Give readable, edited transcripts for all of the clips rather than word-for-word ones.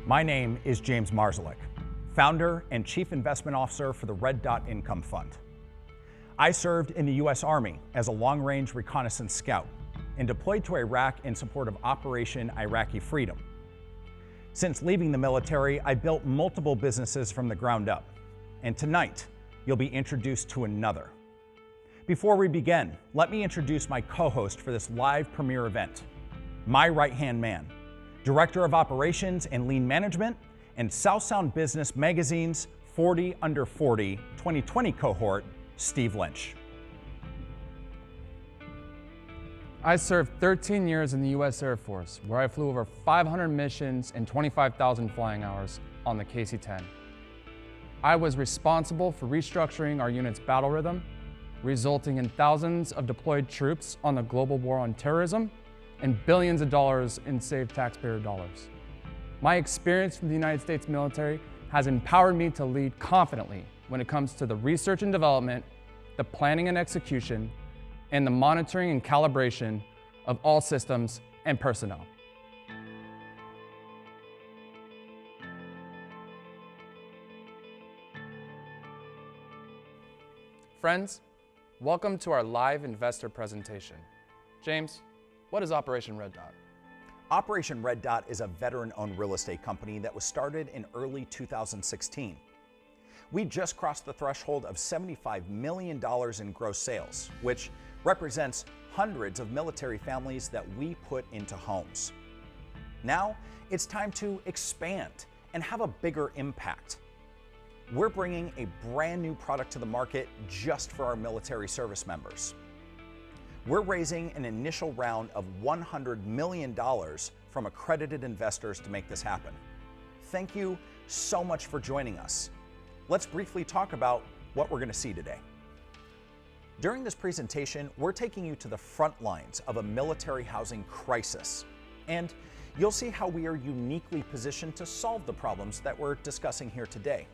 My name is James Marszalek, founder and chief investment officer for the Red Dot Income Fund. I served in the U.S. Army as a long-range reconnaissance scout and deployed to Iraq in support of Operation Iraqi Freedom. Since leaving the military, I built multiple businesses from the ground up, and tonight you'll be introduced to another. Before we begin, let me introduce my co-host for this live premiere event, my right-hand man, Director of Operations and Lean Management, and South Sound Business Magazine's 40 Under 40 2020 cohort, Steve Lynch. I served 13 years in the U.S. Air Force, where I flew over 500 missions and 25,000 flying hours on the KC-10. I was responsible for restructuring our unit's battle rhythm, resulting in thousands of deployed troops on the global war on terrorism and billions of dollars in saved taxpayer dollars. My experience from the United States military has empowered me to lead confidently when it comes to the research and development, the planning and execution, and the monitoring and calibration of all systems and personnel. Friends, welcome to our live investor presentation. James, what is Operation Red Dot? Operation Red Dot is a veteran-owned real estate company that was started in early 2016. We just crossed the threshold of $75 million in gross sales, which represents hundreds of military families that we put into homes. Now, it's time to expand and have a bigger impact. We're bringing a brand new product to the market just for our military service members. We're raising an initial round of $100 million from accredited investors to make this happen. Thank you so much for joining us. Let's briefly talk about what we're going to see today. During this presentation, we're taking you to the front lines of a military housing crisis, and you'll see how we are uniquely positioned to solve the problems that we're discussing here today.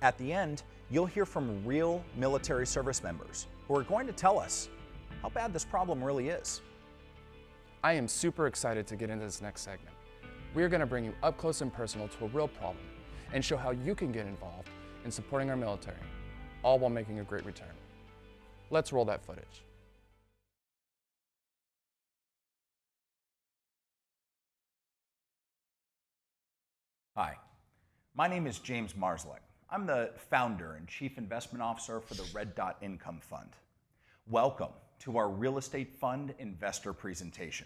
At the end, you'll hear from real military service members who are going to tell us how bad this problem really is. I am super excited to get into this next segment. We are going to bring you up close and personal to a real problem and show how you can get involved in supporting our military, all while making a great return. Let's roll that footage. Hi, my name is James Marszalek. I'm the founder and chief investment officer for the Red Dot Income Fund. Welcome to our real estate fund investor presentation.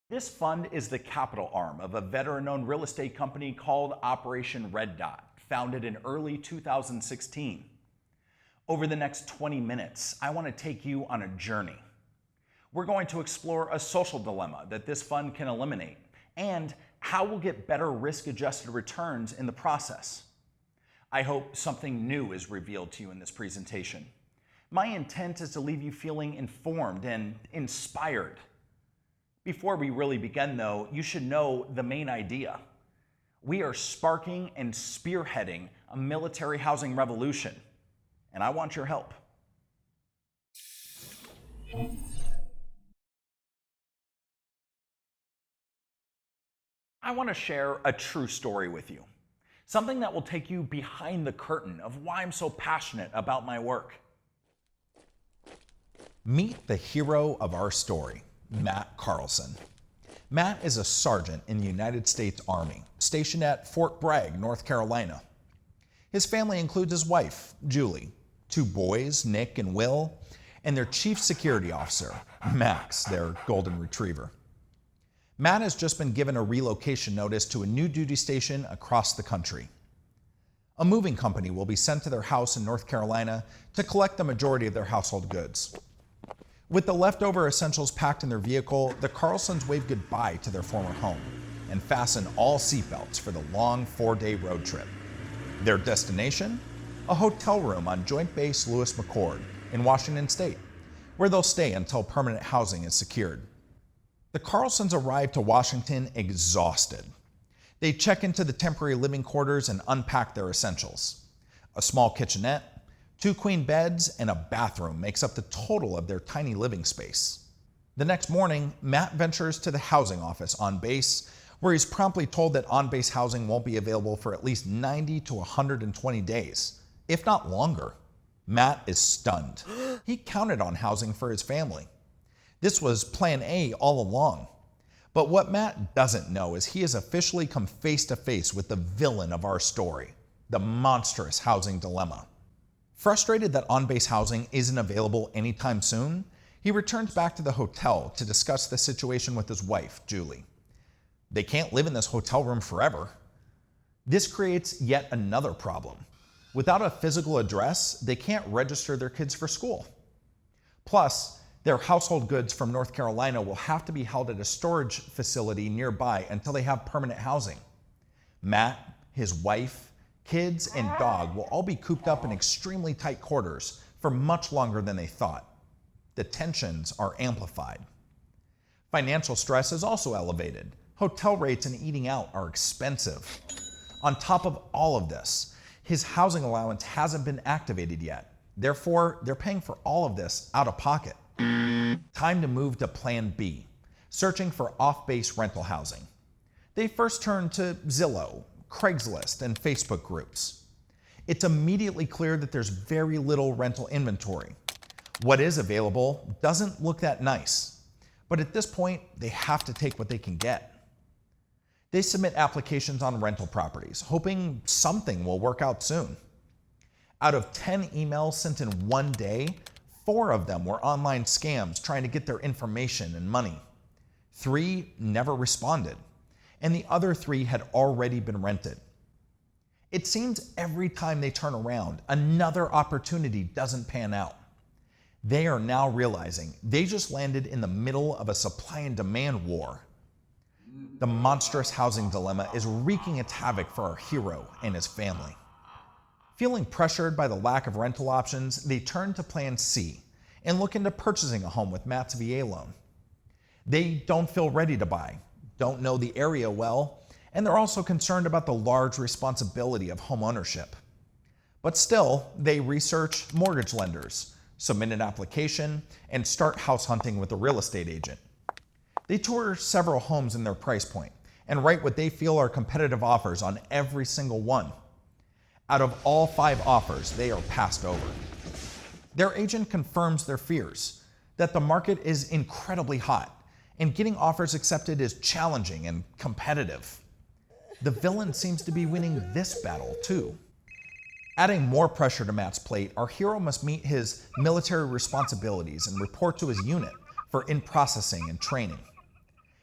This fund is the capital arm of a veteran-owned real estate company called Operation Red Dot, founded in early 2016. Over the next 20 minutes, I want to take you on a journey. We're going to explore a social dilemma that this fund can eliminate and how we'll get better risk-adjusted returns in the process. I hope something new is revealed to you in this presentation. My intent is to leave you feeling informed and inspired. Before we really begin, though, you should know the main idea. We are sparking and spearheading a military housing revolution, and I want your help. I want to share a true story with you, something that will take you behind the curtain of why I'm so passionate about my work. Meet the hero of our story, Matt Carlson. Matt is a sergeant in the United States Army, stationed at Fort Bragg, North Carolina. His family includes his wife, Julie, two boys, Nick and Will, and their chief security officer, Max, their golden retriever. Matt has just been given a relocation notice to a new duty station across the country. A moving company will be sent to their house in North Carolina to collect the majority of their household goods. With the leftover essentials packed in their vehicle, the Carlsons wave goodbye to their former home and fasten all seatbelts for the long 4-day road trip. Their destination? A hotel room on Joint Base Lewis McChord in Washington State, where they'll stay until permanent housing is secured. The Carlsons arrive to Washington exhausted. They check into the temporary living quarters and unpack their essentials: a small kitchenette, 2 queen beds and a bathroom makes up the total of their tiny living space. The next morning, Matt ventures to the housing office on base, where he's promptly told that on-base housing won't be available for at least 90 to 120 days, if not longer. Matt is stunned. He counted on housing for his family. This was plan A all along. But what Matt doesn't know is he has officially come face to face with the villain of our story, the monstrous housing dilemma. Frustrated that on-base housing isn't available anytime soon, he returns back to the hotel to discuss the situation with his wife, Julie. They can't live in this hotel room forever. This creates yet another problem. Without a physical address, they can't register their kids for school. Plus, their household goods from North Carolina will have to be held at a storage facility nearby until they have permanent housing. Matt, his wife, kids, and dog will all be cooped up in extremely tight quarters for much longer than they thought. The tensions are amplified. Financial stress is also elevated. Hotel rates and eating out are expensive. On top of all of this, his housing allowance hasn't been activated yet. Therefore, they're paying for all of this out of pocket. Time to move to Plan B, searching for off-base rental housing. They first turn to Zillow, Craigslist, and Facebook groups. It's immediately clear that there's very little rental inventory. What is available doesn't look that nice, but at this point, they have to take what they can get. They submit applications on rental properties, hoping something will work out soon. Out of 10 emails sent in one day, 4 of them were online scams trying to get their information and money. 3 never responded, and the other 3 had already been rented. It seems every time they turn around, another opportunity doesn't pan out. They are now realizing they just landed in the middle of a supply and demand war. The monstrous housing dilemma is wreaking its havoc for our hero and his family. Feeling pressured by the lack of rental options, they turn to Plan C and look into purchasing a home with Matt's VA loan. They don't feel ready to buy, don't know the area well, and they're also concerned about the large responsibility of home ownership. But still, they research mortgage lenders, submit an application, and start house hunting with a real estate agent. They tour several homes in their price point and write what they feel are competitive offers on every single one. Out of all 5 offers, they are passed over. Their agent confirms their fears, that the market is incredibly hot and getting offers accepted is challenging and competitive. The villain seems to be winning this battle too. Adding more pressure to Matt's plate, our hero must meet his military responsibilities and report to his unit for in-processing and training.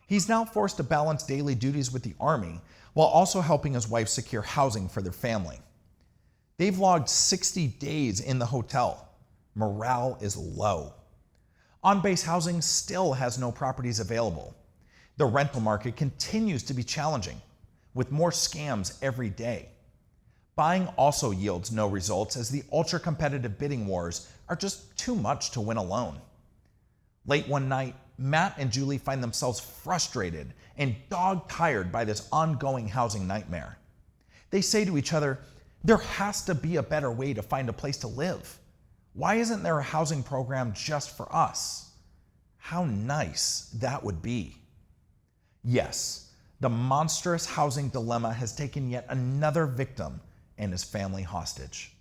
He's now forced to balance daily duties with the Army while also helping his wife secure housing for their family. They've logged 60 days in the hotel. Morale is low. On-base housing still has no properties available. The rental market continues to be challenging, with more scams every day. Buying also yields no results as the ultra-competitive bidding wars are just too much to win alone. Late one night, Matt and Julie find themselves frustrated and dog-tired by this ongoing housing nightmare. They say to each other, there has to be a better way to find a place to live. Why isn't there a housing program just for us? How nice that would be. Yes, the monstrous housing dilemma has taken yet another victim and his family hostage.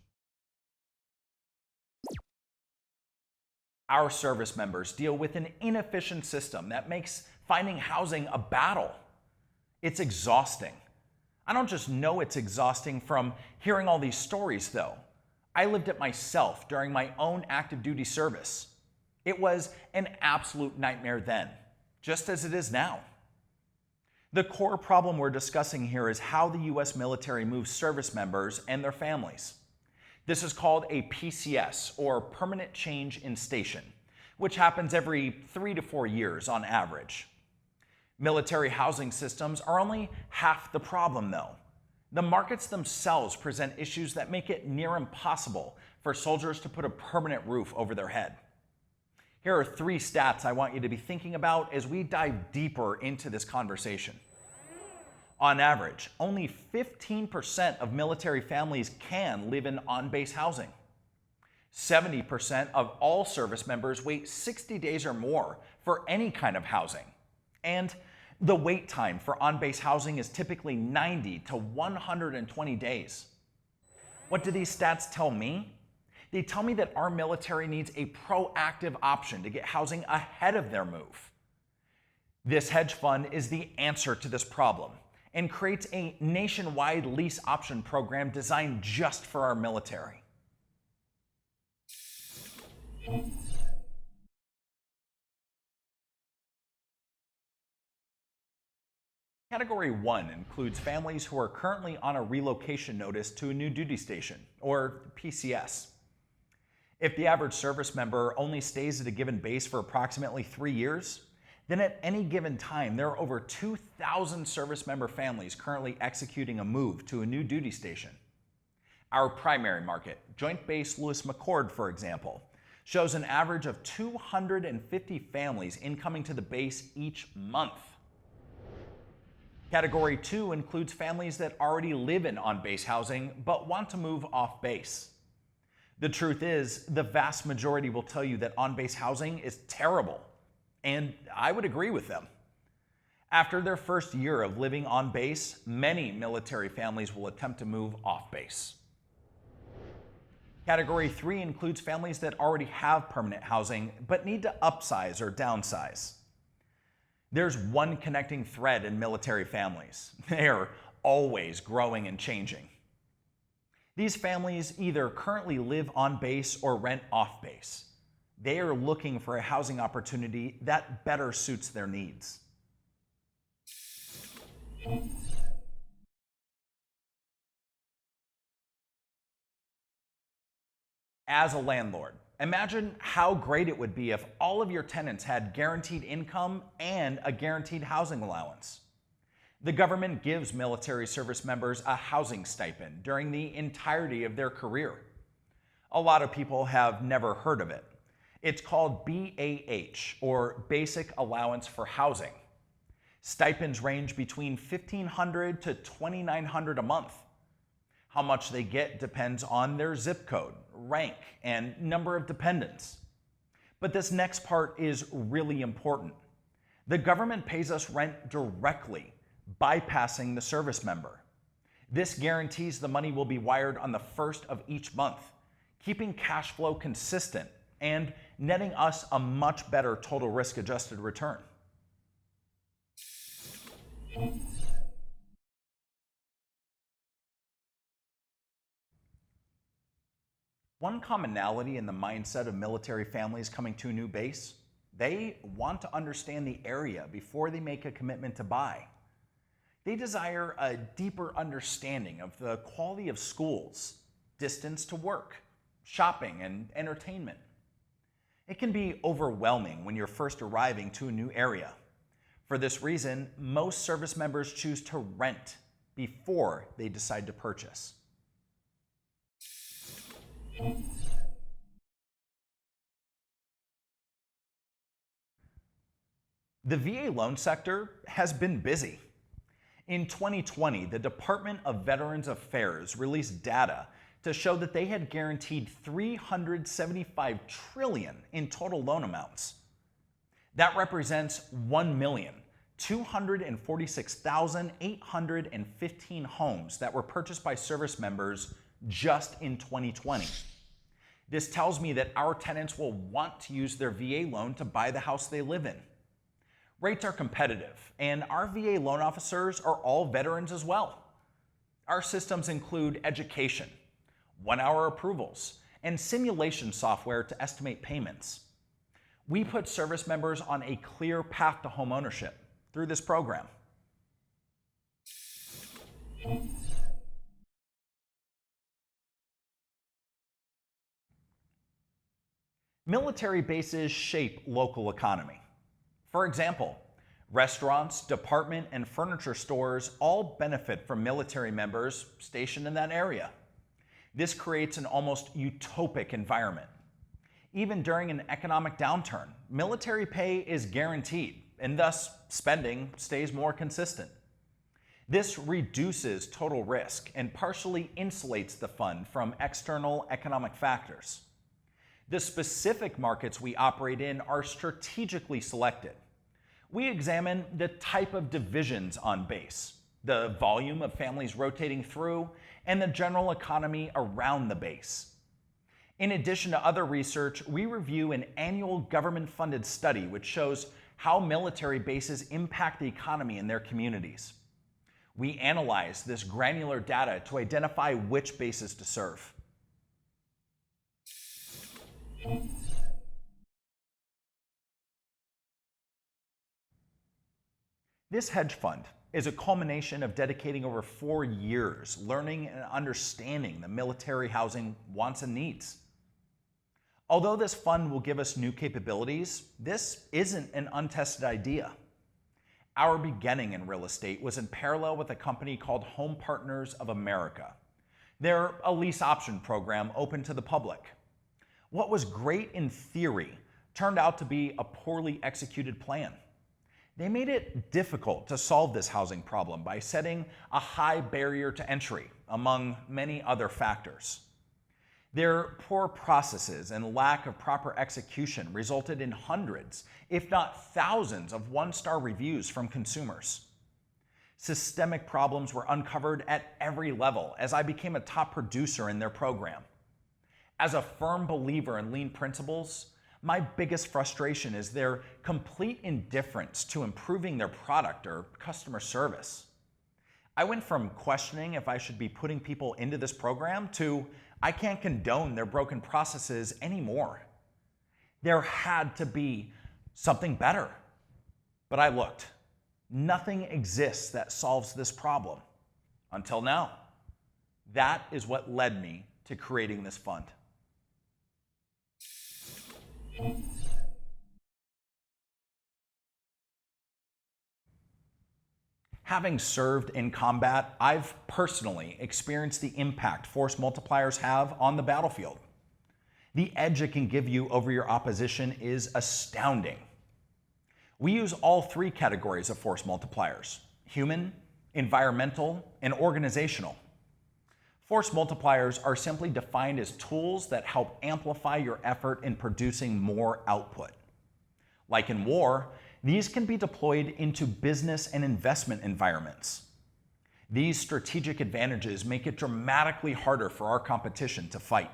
Our service members deal with an inefficient system that makes finding housing a battle. It's exhausting. I don't just know it's exhausting from hearing all these stories, though. I lived it myself during my own active duty service. It was an absolute nightmare then, just as it is now. The core problem we're discussing here is how the U.S. military moves service members and their families. This is called a PCS, or Permanent Change in Station, which happens every 3 to 4 years on average. Military housing systems are only half the problem, though. The markets themselves present issues that make it near impossible for soldiers to put a permanent roof over their head. Here are 3 stats I want you to be thinking about as we dive deeper into this conversation. On average, only 15% of military families can live in on-base housing. 70% of all service members wait 60 days or more for any kind of housing. And the wait time for on-base housing is typically 90 to 120 days. What do these stats tell me? They tell me that our military needs a proactive option to get housing ahead of their move. This hedge fund is the answer to this problem and creates a nationwide lease option program designed just for our military. Category 1 includes families who are currently on a relocation notice to a new duty station, or PCS. If the average service member only stays at a given base for approximately 3 years, then at any given time, there are over 2,000 service member families currently executing a move to a new duty station. Our primary market, Joint Base Lewis McChord, for example, shows an average of 250 families incoming to the base each month. Category 2 includes families that already live in on-base housing but want to move off-base. The truth is, the vast majority will tell you that on-base housing is terrible, and I would agree with them. After their first year of living on base, many military families will attempt to move off-base. Category 3 includes families that already have permanent housing but need to upsize or downsize. There's one connecting thread in military families. They are always growing and changing. These families either currently live on base or rent off base. They are looking for a housing opportunity that better suits their needs. As a landlord, imagine how great it would be if all of your tenants had guaranteed income and a guaranteed housing allowance. The government gives military service members a housing stipend during the entirety of their career. A lot of people have never heard of it. It's called BAH, or Basic Allowance for Housing. Stipends range between $1,500 to $2,900 a month. How much they get depends on their zip code, rank, and number of dependents. But this next part is really important. The government pays us rent directly, bypassing the service member. This guarantees the money will be wired on the first of each month, keeping cash flow consistent and netting us a much better total risk-adjusted return. One commonality in the mindset of military families coming to a new base, they want to understand the area before they make a commitment to buy. They desire a deeper understanding of the quality of schools, distance to work, shopping, and entertainment. It can be overwhelming when you're first arriving to a new area. For this reason, most service members choose to rent before they decide to purchase. The VA loan sector has been busy. In 2020, the Department of Veterans Affairs released data to show that they had guaranteed $375 trillion in total loan amounts. That represents 1,246,815 homes that were purchased by service members just in 2020. This tells me that our tenants will want to use their VA loan to buy the house they live in. Rates are competitive, and our VA loan officers are all veterans as well. Our systems include education, 1-hour approvals, and simulation software to estimate payments. We put service members on a clear path to homeownership through this program. Military bases shape local economy. For example, restaurants, department, and furniture stores all benefit from military members stationed in that area. This creates an almost utopic environment. Even during an economic downturn, military pay is guaranteed, and thus spending stays more consistent. This reduces total risk and partially insulates the fund from external economic factors. The specific markets we operate in are strategically selected. We examine the type of divisions on base, the volume of families rotating through, and the general economy around the base. In addition to other research, we review an annual government-funded study which shows how military bases impact the economy in their communities. We analyze this granular data to identify which bases to serve. This hedge fund is a culmination of dedicating over 4 years learning and understanding the military housing wants and needs. Although this fund will give us new capabilities, this isn't an untested idea. Our beginning in real estate was in parallel with a company called Home Partners of America. They're a lease option program open to the public. What was great in theory turned out to be a poorly executed plan. They made it difficult to solve this housing problem by setting a high barrier to entry, among many other factors. Their poor processes and lack of proper execution resulted in hundreds, if not thousands, of one-star reviews from consumers. Systemic problems were uncovered at every level as I became a top producer in their program. As a firm believer in lean principles, my biggest frustration is their complete indifference to improving their product or customer service. I went from questioning if I should be putting people into this program to I can't condone their broken processes anymore. There had to be something better. But I looked. Nothing exists that solves this problem. Until now. That is what led me to creating this fund. Having served in combat, I've personally experienced the impact force multipliers have on the battlefield. The edge it can give you over your opposition is astounding. We use all 3 categories of force multipliers: human, environmental, and organizational. Force multipliers are simply defined as tools that help amplify your effort in producing more output. Like in war, these can be deployed into business and investment environments. These strategic advantages make it dramatically harder for our competition to fight.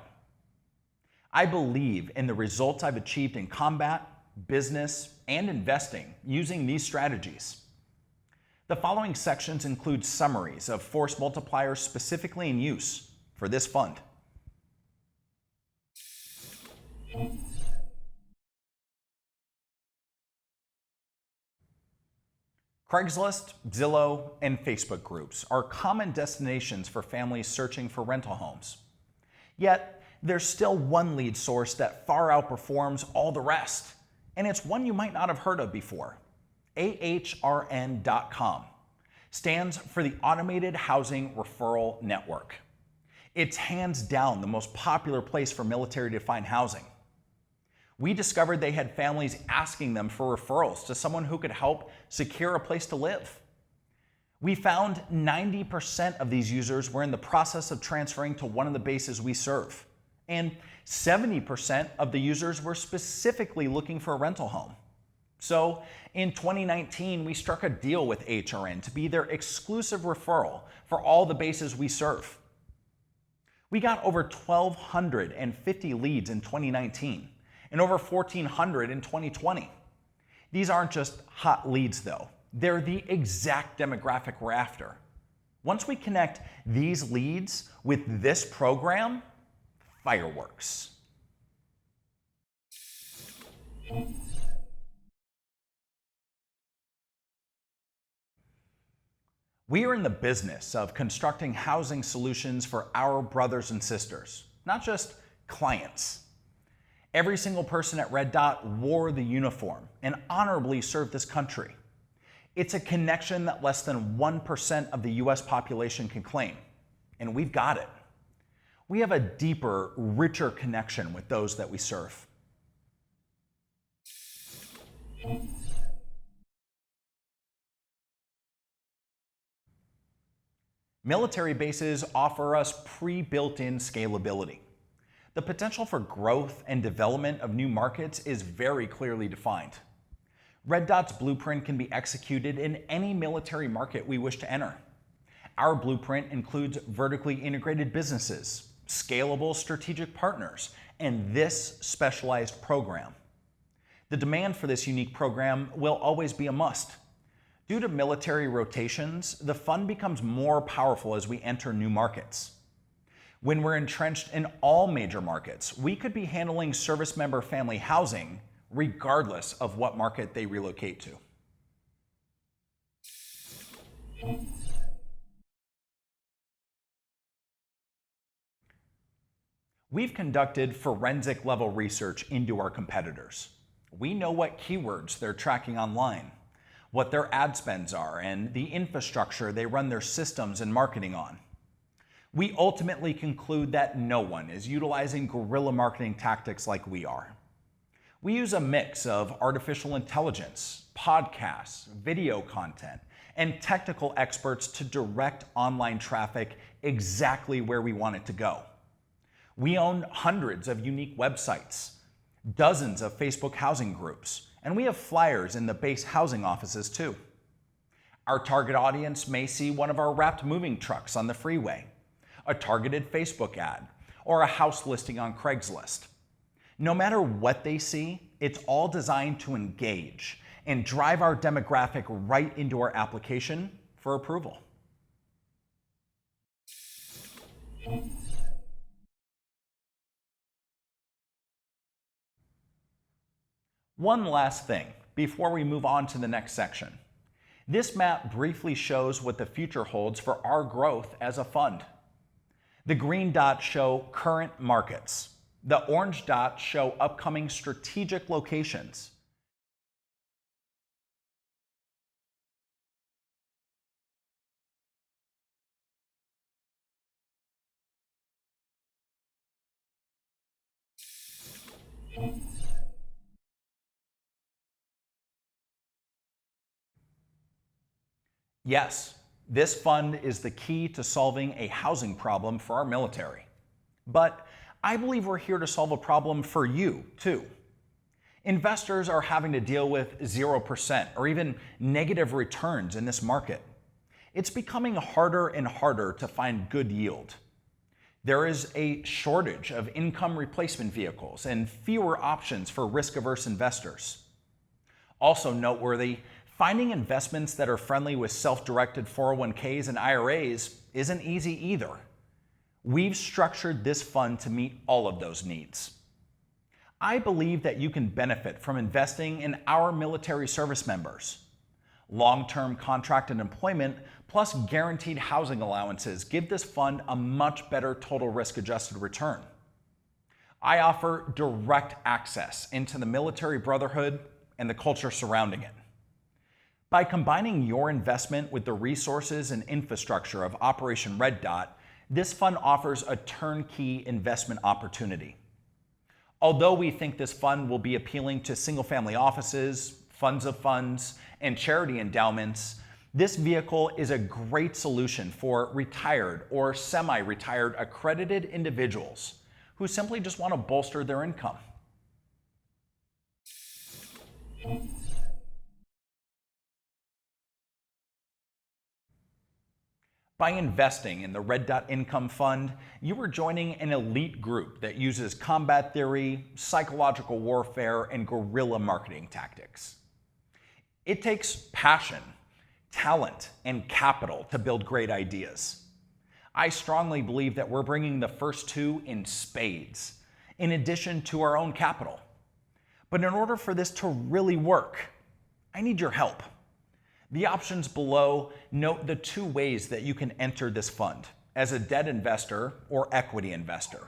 I believe in the results I've achieved in combat, business, and investing using these strategies. The following sections include summaries of force multipliers specifically in use for this fund. Craigslist, Zillow, and Facebook groups are common destinations for families searching for rental homes. Yet, there's still one lead source that far outperforms all the rest, and it's one you might not have heard of before. AHRN.com stands for the Automated Housing Referral Network. It's hands down the most popular place for military to find housing. We discovered they had families asking them for referrals to someone who could help secure a place to live. We found 90% of these users were in the process of transferring to one of the bases we serve, and 70% of the users were specifically looking for a rental home. So in 2019, we struck a deal with HRN to be their exclusive referral for all the bases we serve. We got over 1,250 leads in 2019 and over 1,400 in 2020. These aren't just hot leads though. They're the exact demographic we're after. Once we connect these leads with this program, fireworks. We are in the business of constructing housing solutions for our brothers and sisters, not just clients. Every single person at Red Dot wore the uniform and honorably served this country. It's a connection that less than 1% of the US population can claim, and we've got it. We have a deeper, richer connection with those that we serve. Military bases offer us pre-built-in scalability. The potential for growth and development of new markets is very clearly defined. Red Dot's blueprint can be executed in any military market we wish to enter. Our blueprint includes vertically integrated businesses, scalable strategic partners, and this specialized program. The demand for this unique program will always be a must. Due to military rotations, the fund becomes more powerful as we enter new markets. When we're entrenched in all major markets, we could be handling service member family housing regardless of what market they relocate to. We've conducted forensic level research into our competitors. We know what keywords they're tracking online, what their ad spends are, and the infrastructure they run their systems and marketing on. We ultimately conclude that no one is utilizing guerrilla marketing tactics like we are. We use a mix of artificial intelligence, podcasts, video content, and technical experts to direct online traffic exactly where we want it to go. We own hundreds of unique websites, dozens of Facebook housing groups, and we have flyers in the base housing offices too. Our target audience may see one of our wrapped moving trucks on the freeway, a targeted Facebook ad, or a house listing on Craigslist. No matter what they see, it's all designed to engage and drive our demographic right into our application for approval. One last thing before we move on to the next section. This map briefly shows what the future holds for our growth as a fund. The green dots show current markets. The orange dots show upcoming strategic locations. Yes, this fund is the key to solving a housing problem for our military. But I believe we're here to solve a problem for you, too. Investors are having to deal with 0% or even negative returns in this market. It's becoming harder and harder to find good yield. There is a shortage of income replacement vehicles and fewer options for risk-averse investors. Also noteworthy, finding investments that are friendly with self-directed 401ks and IRAs isn't easy either. We've structured this fund to meet all of those needs. I believe that you can benefit from investing in our military service members. Long-term contracted employment plus guaranteed housing allowances give this fund a much better total risk-adjusted return. I offer direct access into the military brotherhood and the culture surrounding it. By combining your investment with the resources and infrastructure of Operation Red Dot, this fund offers a turnkey investment opportunity. Although we think this fund will be appealing to single-family offices, funds of funds, and charity endowments, this vehicle is a great solution for retired or semi-retired accredited individuals who simply just want to bolster their income. By investing in the Red Dot Income Fund, you are joining an elite group that uses combat theory, psychological warfare, and guerrilla marketing tactics. It takes passion, talent, and capital to build great ideas. I strongly believe that we're bringing the first two in spades, in addition to our own capital. But in order for this to really work, I need your help. The options below note the two ways that you can enter this fund, as a debt investor or equity investor.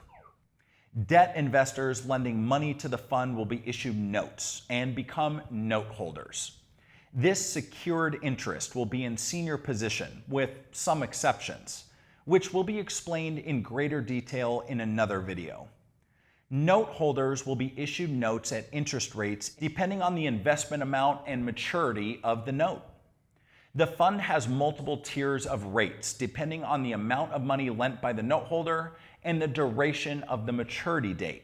Debt investors lending money to the fund will be issued notes and become note holders. This secured interest will be in senior position with some exceptions, which will be explained in greater detail in another video. Note holders will be issued notes at interest rates depending on the investment amount and maturity of the note. The fund has multiple tiers of rates depending on the amount of money lent by the note holder and the duration of the maturity date.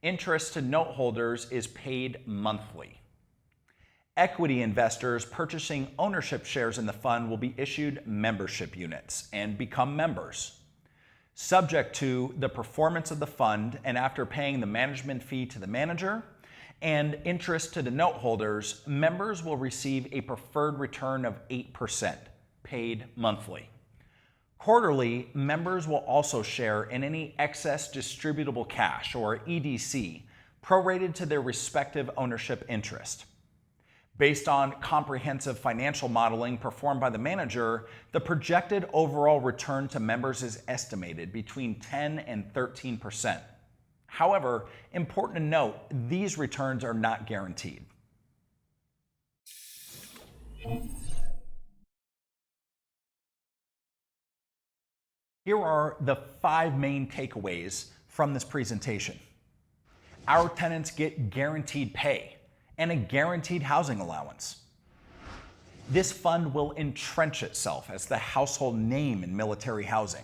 Interest to note holders is paid monthly. Equity investors purchasing ownership shares in the fund will be issued membership units and become members. Subject to the performance of the fund and after paying the management fee to the manager and interest to the note holders, members will receive a preferred return of 8%, paid monthly. Quarterly, members will also share in any excess distributable cash, or EDC, prorated to their respective ownership interest. Based on comprehensive financial modeling performed by the manager, the projected overall return to members is estimated between 10 and 13%. However, important to note, these returns are not guaranteed. Here are the 5 main takeaways from this presentation. Our tenants get guaranteed pay and a guaranteed housing allowance. This fund will entrench itself as the household name in military housing.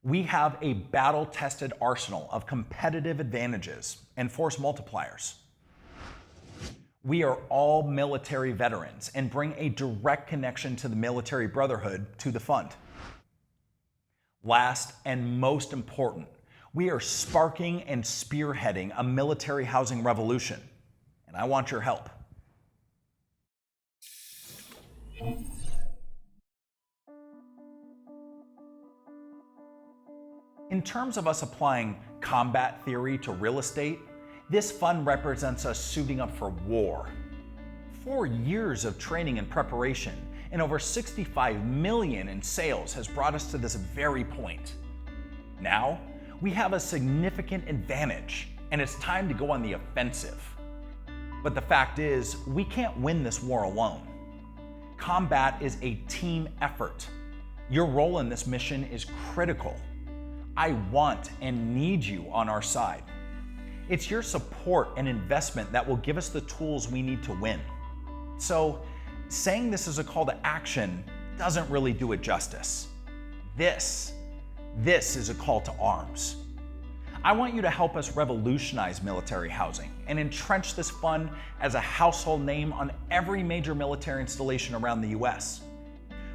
We have a battle-tested arsenal of competitive advantages and force multipliers. We are all military veterans and bring a direct connection to the military brotherhood to the fund. Last and most important, we are sparking and spearheading a military housing revolution, and I want your help. In terms of us applying combat theory to real estate, this fund represents us suiting up for war. 4 years of training and preparation and over $65 million in sales has brought us to this very point. Now, we have a significant advantage, and it's time to go on the offensive. But the fact is, we can't win this war alone. Combat is a team effort. Your role in this mission is critical. I want and need you on our side. It's your support and investment that will give us the tools we need to win. So, saying this is a call to action doesn't really do it justice. This is a call to arms. I want you to help us revolutionize military housing and entrench this fund as a household name on every major military installation around the US.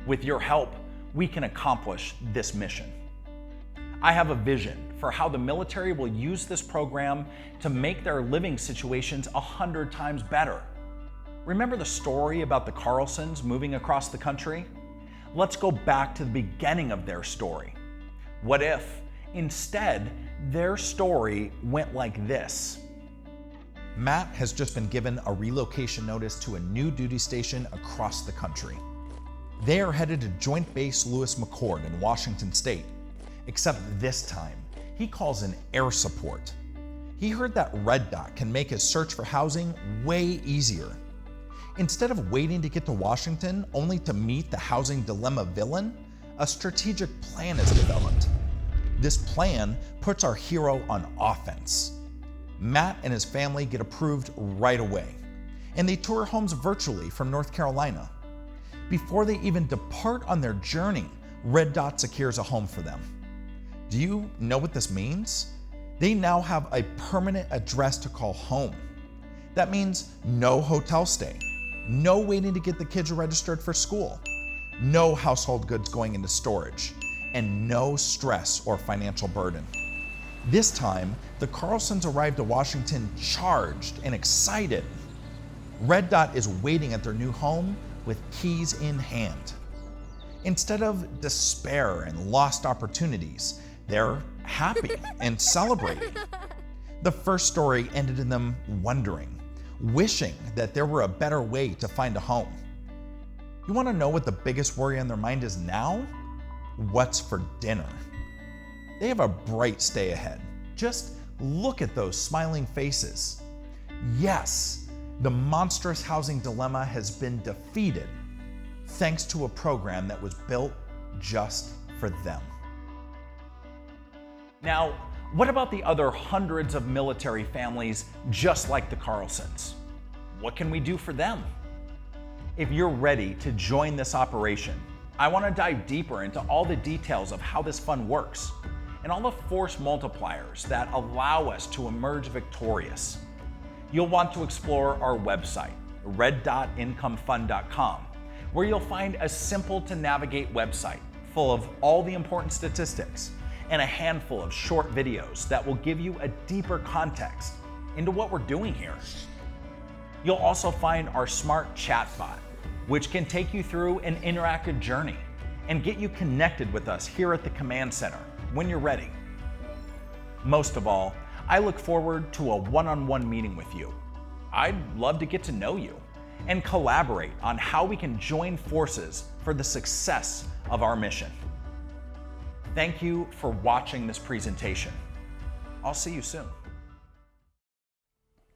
With your help, we can accomplish this mission. I have a vision for how the military will use this program to make their living situations 100 times better. Remember the story about the Carlsons moving across the country? Let's go back to the beginning of their story. What if, instead, their story went like this? Matt has just been given a relocation notice to a new duty station across the country. They are headed to Joint Base Lewis McChord in Washington State, except this time, he calls in air support. He heard that Red Dot can make his search for housing way easier. Instead of waiting to get to Washington only to meet the housing dilemma villain, a strategic plan is developed. This plan puts our hero on offense. Matt and his family get approved right away, and they tour homes virtually from North Carolina. Before they even depart on their journey, Red Dot secures a home for them. Do you know what this means? They now have a permanent address to call home. That means no hotel stay, no waiting to get the kids registered for school, no household goods going into storage, and no stress or financial burden. This time, the Carlsons arrived to Washington charged and excited. Red Dot is waiting at their new home with keys in hand. Instead of despair and lost opportunities, they're happy and celebrating. The first story ended in them wondering, wishing that there were a better way to find a home. You want to know what the biggest worry on their mind is now? What's for dinner? They have a bright stay ahead. Just look at those smiling faces. Yes, the monstrous housing dilemma has been defeated thanks to a program that was built just for them. Now, what about the other hundreds of military families just like the Carlsons? What can we do for them? If you're ready to join this operation, I want to dive deeper into all the details of how this fund works. and all the force multipliers that allow us to emerge victorious. You'll want to explore our website, red.incomefund.com, where you'll find a simple to navigate website full of all the important statistics and a handful of short videos that will give you a deeper context into what we're doing here. You'll also find our smart chatbot, which can take you through an interactive journey and get you connected with us here at the Command Center when you're ready. Most of all, I look forward to a one-on-one meeting with you. I'd love to get to know you and collaborate on how we can join forces for the success of our mission. Thank you for watching this presentation. I'll see you soon.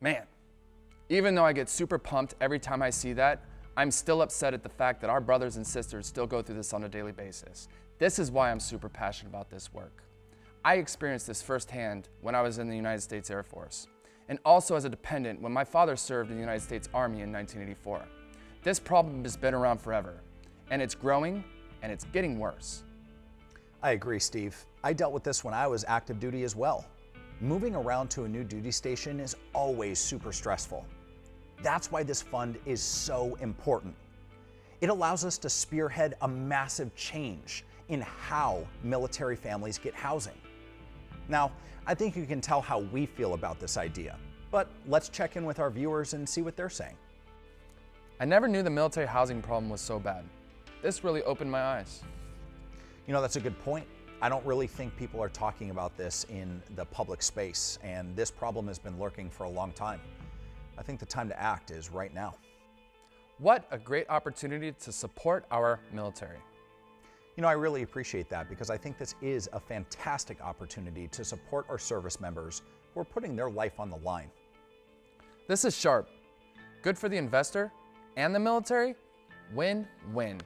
Man, even though I get super pumped every time I see that, I'm still upset at the fact that our brothers and sisters still go through this on a daily basis. This is why I'm super passionate about this work. I experienced this firsthand when I was in the United States Air Force, and also as a dependent when my father served in the United States Army in 1984. This problem has been around forever, and it's growing, and it's getting worse. I agree, Steve. I dealt with this when I was active duty as well. Moving around to a new duty station is always super stressful. That's why this fund is so important. It allows us to spearhead a massive change in how military families get housing. Now, I think you can tell how we feel about this idea, but let's check in with our viewers and see what they're saying. I never knew the military housing problem was so bad. This really opened my eyes. You know, that's a good point. I don't really think people are talking about this in the public space, and this problem has been lurking for a long time. I think the time to act is right now. What a great opportunity to support our military. You know, I really appreciate that because I think this is a fantastic opportunity to support our service members who are putting their life on the line. This is sharp. Good for the investor and the military. Win-win.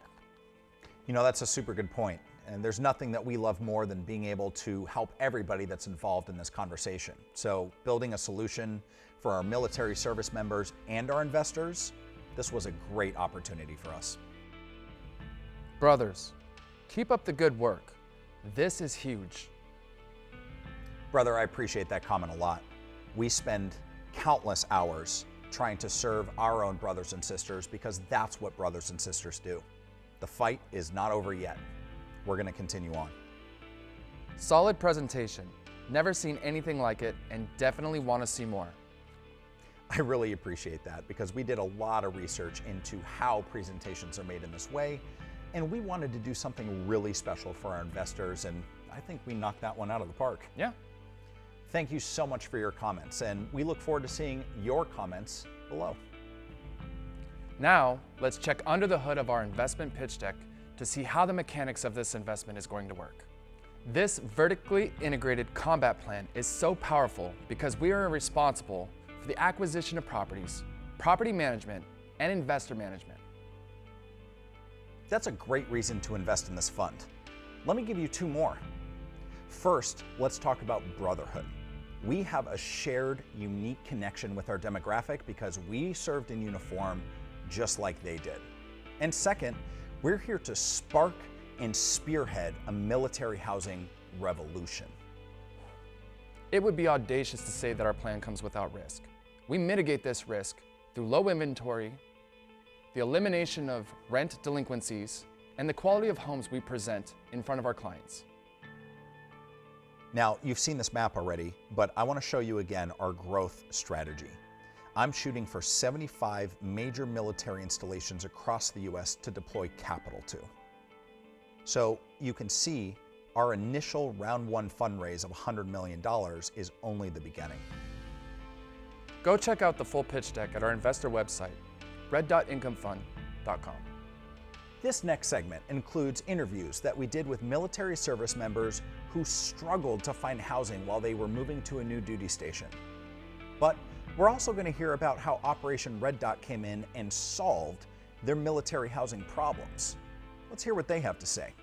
You know, that's a super good point. And there's nothing that we love more than being able to help everybody that's involved in this conversation. So building a solution for our military service members and our investors, this was a great opportunity for us. Brothers, keep up the good work. This is huge. Brother, I appreciate that comment a lot. We spend countless hours trying to serve our own brothers and sisters because that's what brothers and sisters do. The fight is not over yet. We're going to continue on. Solid presentation. Never seen anything like it and definitely want to see more. I really appreciate that because we did a lot of research into how presentations are made in this way, and we wanted to do something really special for our investors, and I think we knocked that one out of the park. Yeah. Thank you so much for your comments, and we look forward to seeing your comments below. Now, let's check under the hood of our investment pitch deck to see how the mechanics of this investment is going to work. This vertically integrated combat plan is so powerful because we are responsible for the acquisition of properties, property management, and investor management. That's a great reason to invest in this fund. Let me give you two more. First, let's talk about brotherhood. We have a shared, unique connection with our demographic because we served in uniform just like they did. And second, we're here to spark and spearhead a military housing revolution. It would be audacious to say that our plan comes without risk. We mitigate this risk through low inventory, the elimination of rent delinquencies, and the quality of homes we present in front of our clients. Now, you've seen this map already, but I want to show you again our growth strategy. I'm shooting for 75 major military installations across the US to deploy capital to. So you can see our initial round one fundraise of $100 million is only the beginning. Go check out the full pitch deck at our investor website, red.incomefund.com. This next segment includes interviews that we did with military service members who struggled to find housing while they were moving to a new duty station. But we're also going to hear about how Operation Red Dot came in and solved their military housing problems. Let's hear what they have to say.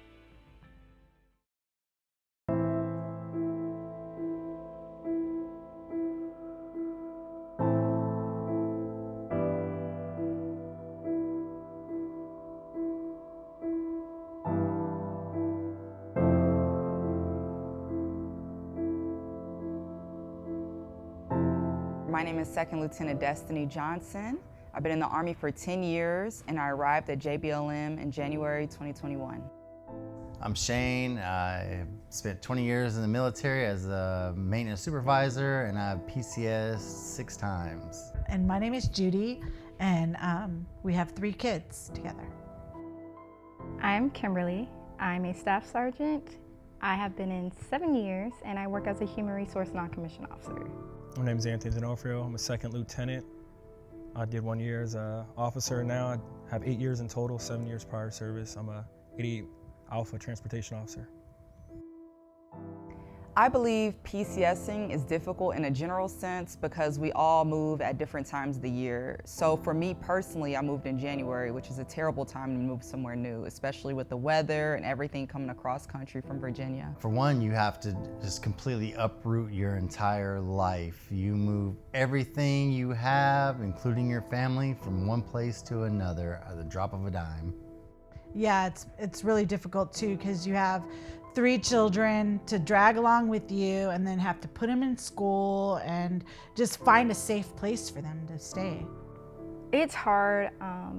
My name is Second Lieutenant Destiny Johnson. I've been in the Army for 10 years, and I arrived at JBLM in January 2021. I'm Shane. I spent 20 years in the military as a maintenance supervisor, and I have PCS 6 times. And my name is Judy, and we have 3 kids together. I'm Kimberly. I'm a staff sergeant. I have been in 7 years, and I work as a human resource non-commissioned officer. My name is Anthony D'Onofrio. I'm a second lieutenant. I did 1 year as an officer. Now I have 8 years in total, 7 years prior service. I'm a 88 Alpha transportation officer. I believe PCSing is difficult in a general sense because we all move at different times of the year. So for me personally, I moved in January, which is a terrible time to move somewhere new, especially with the weather and everything coming across country from Virginia. For one, you have to just completely uproot your entire life. You move everything you have, including your family, from one place to another at the drop of a dime. Yeah, it's really difficult too because you have 3 children to drag along with you and then have to put them in school and just find a safe place for them to stay. It's hard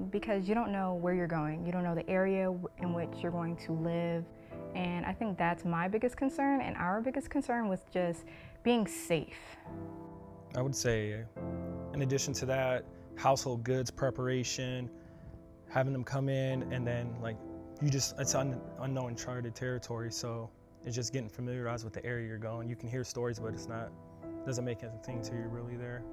because you don't know where you're going. You don't know the area in which you're going to live. And I think that's my biggest concern, and our biggest concern was just being safe. I would say, in addition to that, household goods preparation, having them come in, and then it's unknown, uncharted territory, so it's just getting familiarized with the area you're going. You can hear stories, but doesn't make anything till you're really there.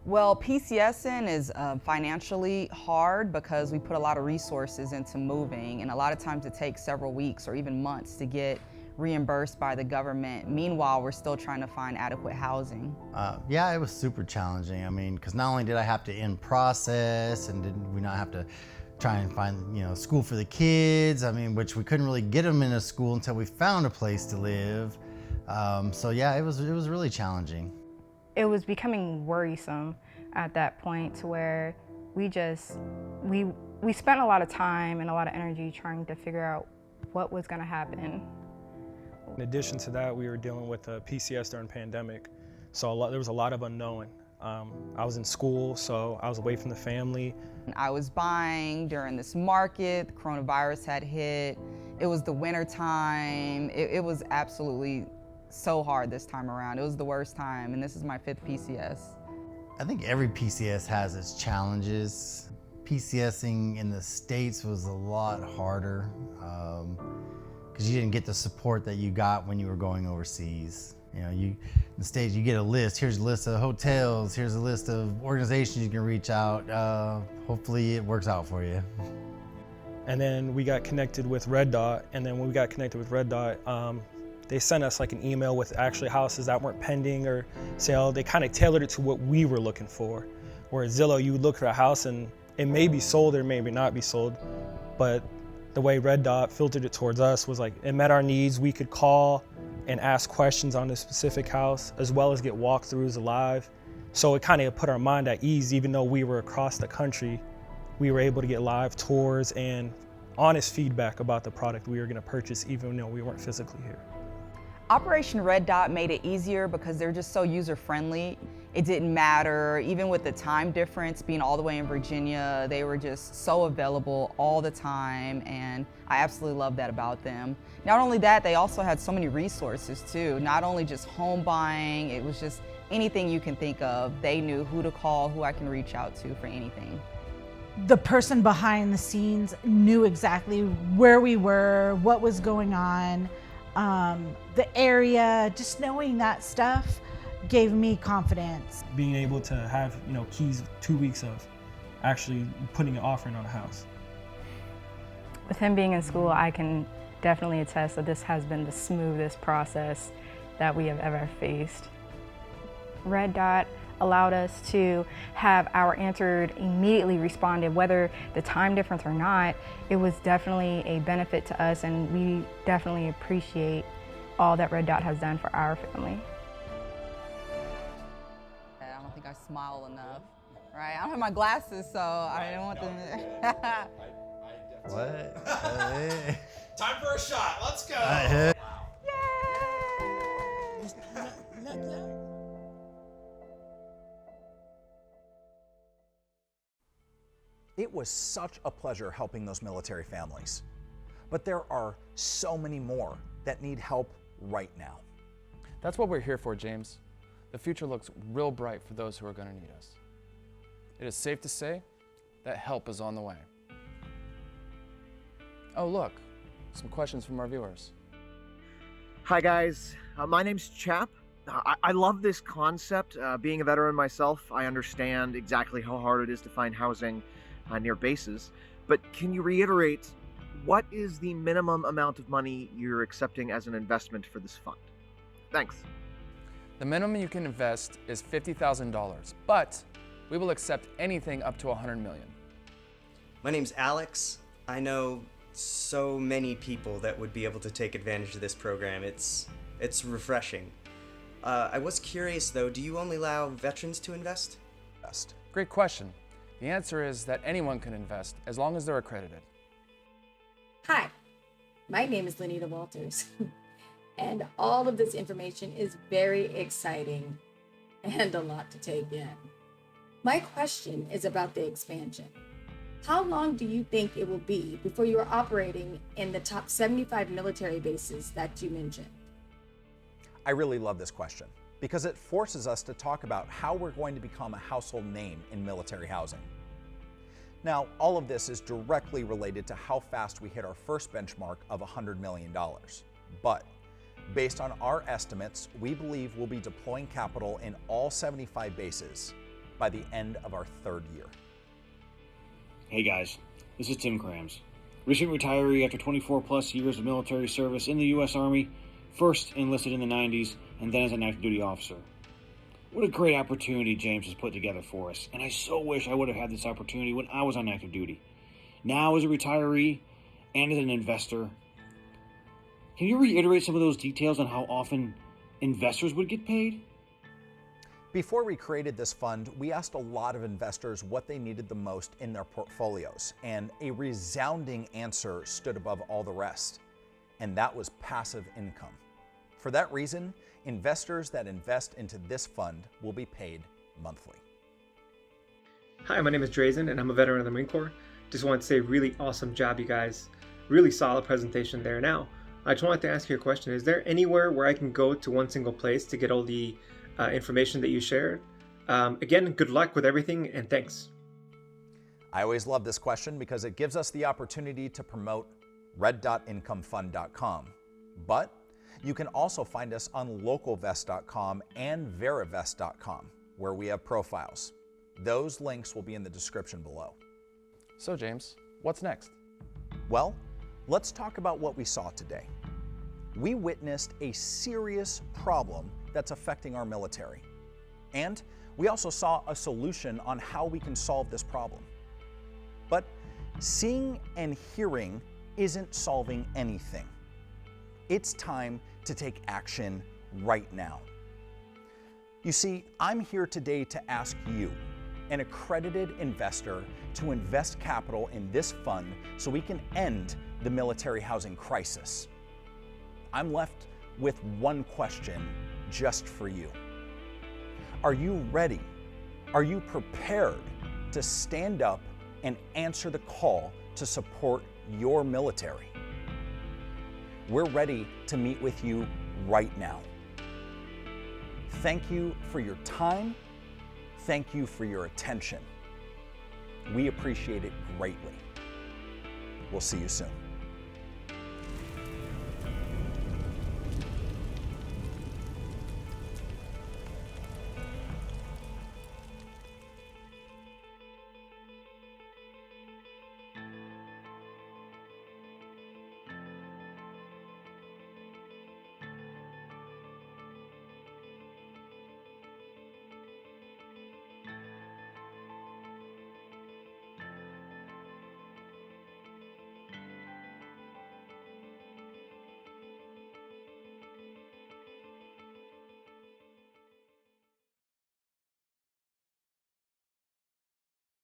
Well, PCSing is financially hard because we put a lot of resources into moving, and a lot of times it takes several weeks or even months to get reimbursed by the government. Meanwhile, we're still trying to find adequate housing. Yeah, it was super challenging. I mean, because not only did I have to in process, and did we not have to try and find, school for the kids, which we couldn't really get them in a school until we found a place to live. So yeah, it was really challenging. It was becoming worrisome at that point to where we spent a lot of time and a lot of energy trying to figure out what was going to happen. In addition to that, we were dealing with PCS during the pandemic, so there was a lot of unknown. I was in school, so I was away from the family. I was buying during this market, the coronavirus had hit, it was the winter time, it was absolutely so hard this time around. It was the worst time, and this is my 5th PCS. I think every PCS has its challenges. PCSing in the States was a lot harder because you didn't get the support that you got when you were going overseas. In the States, you get a list. Here's a list of hotels. Here's a list of organizations you can reach out. Hopefully it works out for you. And then we got connected with Red Dot. And then when we got connected with Red Dot, they sent us an email with actually houses that weren't pending or sale. They kind of tailored it to what we were looking for. Whereas Zillow, you would look for a house and it may be sold or maybe not be sold. But the way Red Dot filtered it towards us was it met our needs. We could call and ask questions on the specific house, as well as get walkthroughs live. So it kind of put our mind at ease. Even though we were across the country, we were able to get live tours and honest feedback about the product we were going to purchase, even though we weren't physically here. Operation Red Dot made it easier because they're just so user-friendly. It didn't matter, even with the time difference, being all the way in Virginia, they were just so available all the time, and I absolutely love that about them. Not only that, they also had so many resources too. Not only just home buying, it was just anything you can think of. They knew who to call, who I can reach out to for anything. The person behind the scenes knew exactly where we were, what was going on, the area, just knowing that stuff gave me confidence. Being able to have, keys 2 weeks of actually putting an offering on a house. With him being in school, I can definitely attest that this has been the smoothest process that we have ever faced. Red Dot allowed us to have our answer immediately responded, whether the time difference or not. It was definitely a benefit to us, and we definitely appreciate all that Red Dot has done for our family. I don't think I smile enough, right? I don't have my glasses, so I didn't want them to. What? Time for a shot. Let's go. Yay! It was such a pleasure helping those military families. But there are so many more that need help right now. That's what we're here for, James. The future looks real bright for those who are going to need us. It is safe to say that help is on the way. Oh, look, some questions from our viewers. Hi guys, my name's Chap. I love this concept. Being a veteran myself, I understand exactly how hard it is to find housing near bases. But can you reiterate, what is the minimum amount of money you're accepting as an investment for this fund? Thanks. The minimum you can invest is $50,000, but we will accept anything up to $100 million. My name's Alex. I know so many people that would be able to take advantage of this program. It's refreshing. I was curious though, do you only allow veterans to invest? Great question. The answer is that anyone can invest as long as they're accredited. Hi, my name is Lenita Walters, and all of this information is very exciting and a lot to take in. My question is about the expansion. How long do you think it will be before you are operating in the top 75 military bases that you mentioned? I really love this question because it forces us to talk about how we're going to become a household name in military housing. Now, all of this is directly related to how fast we hit our first benchmark of $100 million. But based on our estimates, we believe we'll be deploying capital in all 75 bases by the end of our third year. Hey guys, this is Tim Krams, recent retiree after 24 plus years of military service in the U.S. Army, first enlisted in the 90s and then as an active duty officer. What a great opportunity James has put together for us, and I so wish I would have had this opportunity when I was on active duty. Now as a retiree and as an investor, can you reiterate some of those details on how often investors would get paid? Before we created this fund, we asked a lot of investors what they needed the most in their portfolios, and a resounding answer stood above all the rest, and that was passive income. For that reason, investors that invest into this fund will be paid monthly. Hi, my name is Drazen, and I'm a veteran of the Marine Corps. Just wanted to say really awesome job, you guys. Really solid presentation there. Now, I just wanted to ask you a question. Is there anywhere where I can go to one single place to get all the information that you shared? Again, good luck with everything and thanks. I always love this question because it gives us the opportunity to promote red.incomefund.com. But you can also find us on localvest.com and veravest.com, where we have profiles. Those links will be in the description below. So James, what's next? Well, let's talk about what we saw today. We witnessed a serious problem that's affecting our military. And we also saw a solution on how we can solve this problem. But seeing and hearing isn't solving anything. It's time to take action right now. You see, I'm here today to ask you, an accredited investor, to invest capital in this fund so we can end the military housing crisis. I'm left with one question just for you. Are you ready? Are you prepared to stand up and answer the call to support your military? We're ready to meet with you right now. Thank you for your time. Thank you for your attention. We appreciate it greatly. We'll see you soon.